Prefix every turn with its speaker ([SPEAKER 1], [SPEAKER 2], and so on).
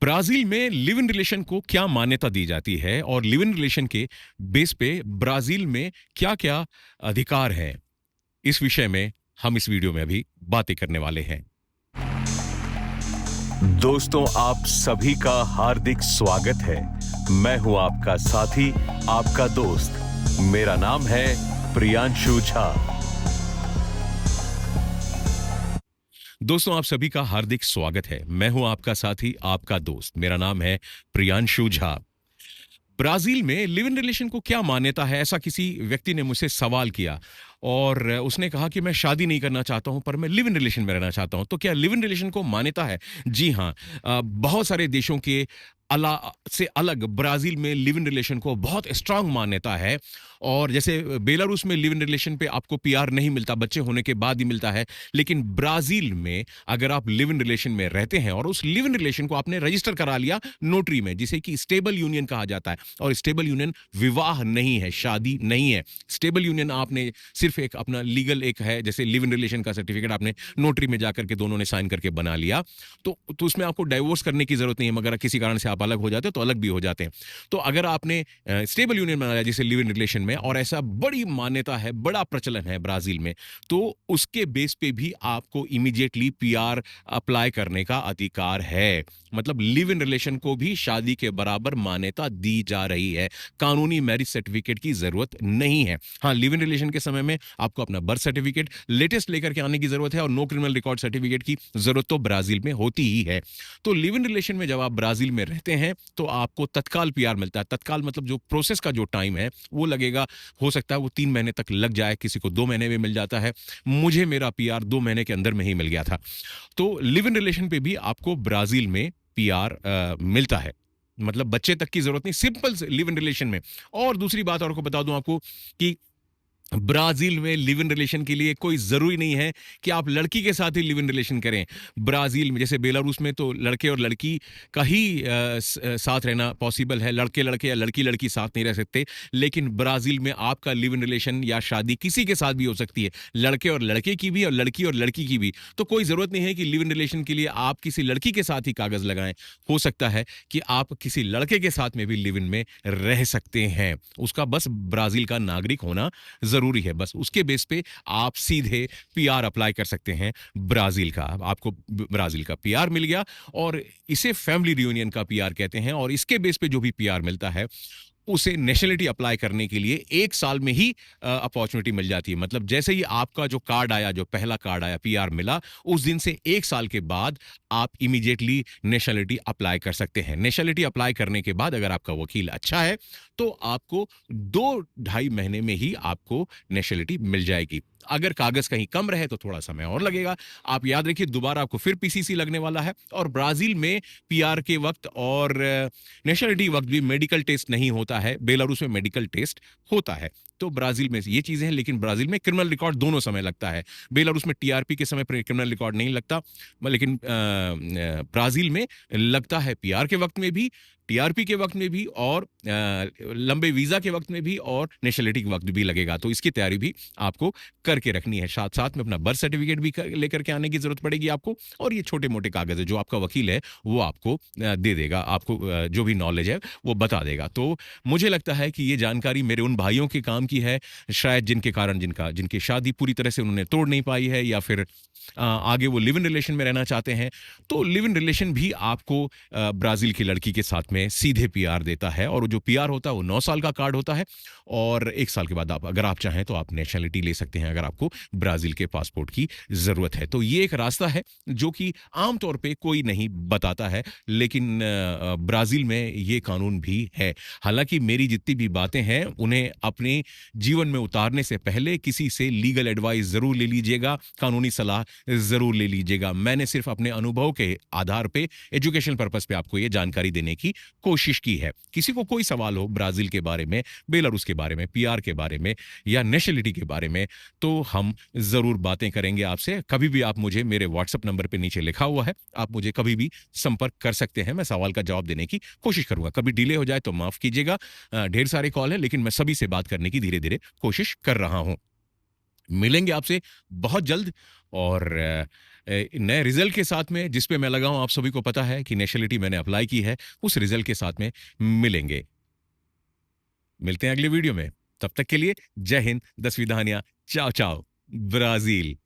[SPEAKER 1] Brazil में live in relation को क्या मान्यता दी जाती है और लिव इन रिलेशन के बेस पे ब्राजील में क्या-क्या अधिकार हैं? इस विषय में हम इस वीडियो में अभी बातें करने वाले हैं।
[SPEAKER 2] दोस्तों, आप सभी का हार्दिक स्वागत है। मैं हूं आपका साथी, आपका दोस्त। मेरा नाम है प्रियांशु झा।
[SPEAKER 1] दोस्तों, आप सभी का हार्दिक स्वागत है। मैं हूं आपका साथी, आपका दोस्त। मेरा नाम है प्रियांशु झा। ब्राजील में लिव इन रिलेशन को क्या मान्यता है, ऐसा किसी व्यक्ति ने मुझसे सवाल किया और उसने कहा कि मैं शादी नहीं करना चाहता हूं पर मैं लिव इन रिलेशन में रहना चाहता हूं। तो क्या लिव इन रिलेशन को मान्यता है? जी हाँ। बहुत सारे देशों के से अलग ब्राजील में लिव इन रिलेशन को बहुत स्ट्रांग मान्यता है। और जैसे बेलारूस में लिव इन रिलेशन पे आपको पीआर नहीं मिलता, बच्चे होने के बाद ही मिलता है। लेकिन ब्राजील में अगर आप लिव इन रिलेशन में रहते हैं और उस लिव इन रिलेशन को आपने रजिस्टर करा लिया नोटरी में, जिसे कि स्टेबल यूनियन कहा जाता है। और स्टेबल यूनियन विवाह नहीं है, शादी नहीं है। स्टेबल यूनियन आपने सिर्फ एक अपना लीगल एक है, जैसे लिव इन रिलेशन का सर्टिफिकेट आपने नोटरी में जाकर के दोनों ने साइन करके बना लिया, तो उसमें आपको डाइवोर्स करने की जरूरत नहीं है। मगर किसी कारण से आप अलग हो जाते हैं तो अलग भी हो जाते हैं। तो अगर आपने स्टेबल यूनियन बना लिया जैसे लिव इन रिलेशन में, और ऐसा बड़ी मान्यता है, बड़ा प्रचलन है ब्राजील में, तो उसके बेस पे भी आपको इमीडिएटली पीआर अप्लाई करने का अधिकार है। मतलब लिव इन रिलेशन को भी शादी के बराबर मान्यता दी जा रही है। कानूनी मैरिज सर्टिफिकेट की जरूरत नहीं है। हाँ, लिव इन रिलेशन के समय में आपको अपना बर्थ सर्टिफिकेट लेटेस्ट लेकर के आने की जरूरत है और नो क्रिमिनल रिकॉर्ड सर्टिफिकेट की जरूरत तो ब्राजील में होती ही है। तो लिव इन रिलेशन में जब आप ब्राजील में रहते हैं तो आपको तत्काल पीआर मिलता है। तत्काल मतलब जो प्रोसेस का जो टाइम है वो लगेगा, हो सकता है वो 3 महीने तक लग जाए, किसी को 2 महीने में मिल जाता है। मुझे मेरा पीआर 2 महीने के अंदर में ही मिल गया था। तो लिव इन रिलेशन पे भी आपको ब्राजील में पीआर मिलता है। मतलब बच्चे तक की जरूरत नहीं, सिंपल लिव इन रिलेशन में। और दूसरी बात और को बता दूं आपको कि ब्राजील में लिव इन रिलेशन के लिए कोई जरूरी नहीं है कि आप लड़की के साथ ही लिव इन रिलेशन करें। ब्राजील में जैसे बेलारूस में तो लड़के और लड़की का ही साथ रहना पॉसिबल है, लड़के लड़के या लड़की लड़की साथ नहीं रह सकते। लेकिन ब्राजील में आपका लिव इन रिलेशन या शादी किसी के साथ भी हो सकती है, लड़के और लड़के की भी और लड़की और लड़की की भी। तो कोई जरूरत नहीं है कि लिव इन रिलेशन के लिए आप किसी लड़की के साथ ही कागज लगाएं। हो सकता है कि आप किसी लड़के के साथ में भी लिव इन में रह सकते हैं। उसका बस ब्राजील का नागरिक होना जरूरी है। बस उसके बेस पे आप सीधे पीआर अप्लाई कर सकते हैं ब्राजील का। आपको ब्राजील का पीआर मिल गया और इसे फैमिली रियूनियन का पीआर कहते हैं। और इसके बेस पे जो भी पीआर मिलता है उसे नेशनलिटी अप्लाई करने के लिए 1 साल में ही अपॉर्चुनिटी मिल जाती है। मतलब जैसे ही आपका जो कार्ड आया, जो पहला कार्ड आया, पीआर मिला, उस दिन से 1 साल के बाद आप इमीडिएटली नेशनलिटी अप्लाई कर सकते हैं। नेशनलिटी अप्लाई करने के बाद अगर आपका वकील अच्छा है तो आपको 2 ढाई महीने में ही आपको नेशनलिटी मिल जाएगी। अगर कागज कहीं कम रहे तो थोड़ा समय और लगेगा। आप याद रखिए, दोबारा आपको फिर पीसीसी लगने वाला है। और ब्राजील में पीआर के वक्त और नेशनलिटी वक्त भी मेडिकल टेस्ट नहीं होता है। बेलारूस में मेडिकल टेस्ट होता है। तो ब्राजील में ये चीजें हैं। लेकिन ब्राजील में क्रिमिनल रिकॉर्ड दोनों समय लगता है। बेलारूस में टीआरपी के समय क्रिमिनल रिकॉर्ड नहीं लगता, लेकिन ब्राजील में लगता है पीआर के वक्त में भी, टीआरपी के वक्त में भी, और लंबे वीजा के वक्त में भी, और नेशनलिटी के वक्त भी लगेगा। तो इसकी तैयारी भी आपको करके रखनी है। साथ साथ में अपना बर्थ सर्टिफिकेट भी लेकर के आने की जरूरत पड़ेगी आपको। और ये छोटे मोटे कागज है जो आपका वकील है वो आपको दे देगा। आपको जो भी नॉलेज है वो बता देगा। तो मुझे लगता है कि ये जानकारी मेरे उन भाइयों के काम की है, शायद जिनके कारण जिनकी शादी पूरी तरह से उन्होंने तोड़ नहीं पाई है, या फिर आगे वो लिव इन रिलेशन में रहना चाहते हैं। तो लिव इन रिलेशन भी आपको ब्राजील की लड़की के साथ में सीधे पीआर देता है। और जो पीआर होता है वो 9 साल का कार्ड होता है। और 1 साल के बाद अगर आप चाहें तो आप नेशनलिटी ले सकते हैं, अगर आपको ब्राजील के पासपोर्ट की जरूरत है। तो ये एक रास्ता है जो कि आमतौर पे कोई नहीं बताता है, लेकिन ब्राजील में ये कानून भी है। हालांकि मेरी जितनी भी बातें हैं उन्हें अपने जीवन में उतारने से पहले किसी से लीगल एडवाइस जरूर ले लीजिएगा, कानूनी सलाह जरूर ले लीजिएगा। मैंने सिर्फ अपने अनुभव के आधार पे, एजुकेशन पर्पस पे आपको ये जानकारी देने की कोशिश की है। किसी को कोई सवाल हो ब्राजील के बारे में, बेलारूस के बारे में, पीआर के बारे में, या नेशनलिटी के बारे में, तो हम जरूर बातें करेंगे आपसे। कभी भी आप मुझे, मेरे व्हाट्सएप नंबर पे नीचे लिखा हुआ है, आप मुझे कभी भी संपर्क कर सकते हैं। मैं सवाल का जवाब देने की कोशिश करूंगा। कभी डिले हो जाए तो माफ कीजिएगा। ढेर सारे कॉल है, लेकिन मैं सभी से बात करने की धीरे धीरे कोशिश कर रहा हूं। मिलेंगे आपसे बहुत जल्द और नए रिजल्ट के साथ में, जिस पे मैं लगा हूं, आप सभी को पता है कि नेशनलिटी मैंने अप्लाई की है, उस रिजल्ट के साथ में मिलेंगे। मिलते हैं अगले वीडियो में। तब तक के लिए जय हिंद, दसवीं दहानियां, चाओ चाओ, ब्राजील।